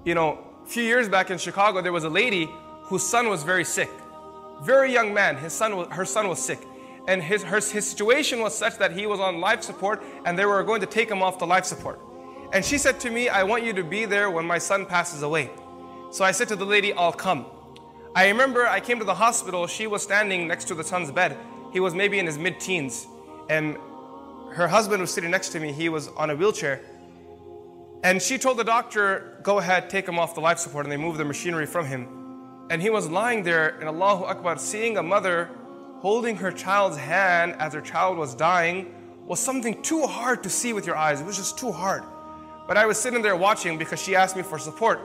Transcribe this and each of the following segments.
A few years back in Chicago, there was a lady whose son was very sick. Very young man, her son was sick. And his situation was such that he was on life support and they were going to take him off the life support. And she said to me, I want you to be there when my son passes away. So I said to the lady, I'll come. I remember I came to the hospital, she was standing next to the son's bed. He was maybe in his mid-teens. And her husband was sitting next to me, he was on a wheelchair. And she told the doctor, go ahead, take him off the life support, and they moved the machinery from him. And he was lying there, and Allahu Akbar, seeing a mother holding her child's hand as her child was dying was something too hard to see with your eyes. It was just too hard. But I was sitting there watching because she asked me for support.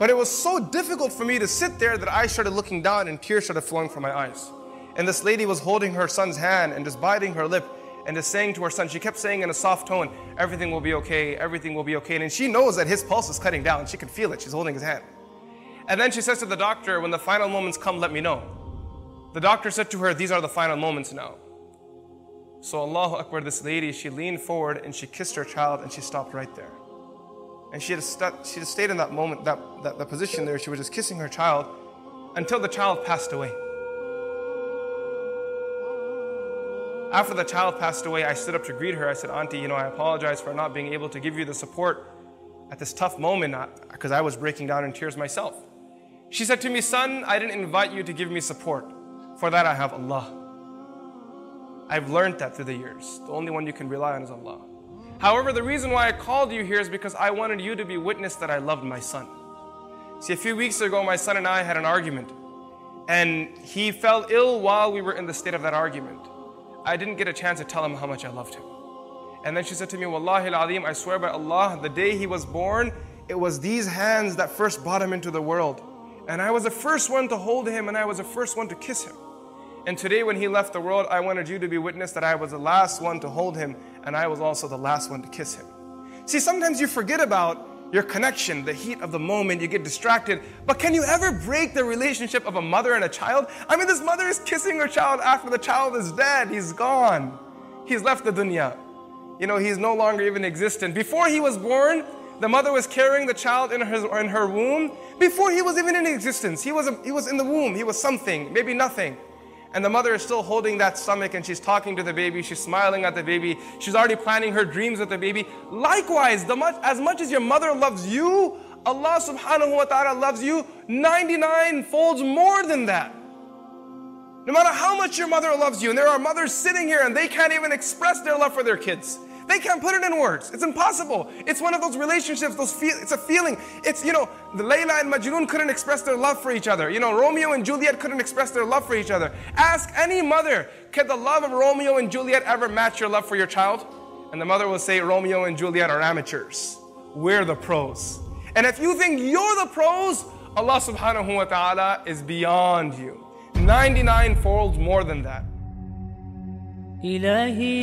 But it was so difficult for me to sit there that I started looking down and tears started flowing from my eyes. And this lady was holding her son's hand and just biting her lip and just saying to her son, she kept saying in a soft tone, everything will be okay, everything will be okay. And she knows that his pulse is cutting down. She can feel it. She's holding his hand. And then she says to the doctor, when the final moments come, let me know. The doctor said to her, these are the final moments now. So Allahu Akbar, this lady, she leaned forward and she kissed her child and she stopped right there. And she just stayed in that moment, that position there. She was just kissing her child until the child passed away. After the child passed away, I stood up to greet her. I said, Auntie, I apologize for not being able to give you the support at this tough moment because I was breaking down in tears myself. She said to me, son, I didn't invite you to give me support. For that I have Allah. I've learned that through the years. The only one you can rely on is Allah. However, the reason why I called you here is because I wanted you to be witness that I loved my son. See, a few weeks ago, my son and I had an argument. And he fell ill while we were in the state of that argument. I didn't get a chance to tell him how much I loved him. And then she said to me, Wallahi al-Azim, I swear by Allah, the day he was born, it was these hands that first brought him into the world. And I was the first one to hold him and I was the first one to kiss him. And today when he left the world, I wanted you to be witness that I was the last one to hold him and I was also the last one to kiss him. See, sometimes you forget about your connection, the heat of the moment, you get distracted. But can you ever break the relationship of a mother and a child? I mean, this mother is kissing her child after the child is dead. He's gone. He's left the dunya. He's no longer even existent. Before he was born, the mother was carrying the child in her womb. Before he was even in existence, he was in the womb. He was something, maybe nothing. And the mother is still holding that stomach and she's talking to the baby, she's smiling at the baby, she's already planning her dreams with the baby. Likewise, as much as your mother loves you, Allah subhanahu wa ta'ala loves you 99 folds more than that. No matter how much your mother loves you, and there are mothers sitting here and they can't even express their love for their kids. They can't put it in words. It's impossible. It's one of those relationships, it's a feeling. It's, the Layla and Majnun couldn't express their love for each other. Romeo and Juliet couldn't express their love for each other. Ask any mother, can the love of Romeo and Juliet ever match your love for your child? And the mother will say, Romeo and Juliet are amateurs. We're the pros. And if you think you're the pros, Allah subhanahu wa ta'ala is beyond you. 99 folds more than that. إلهي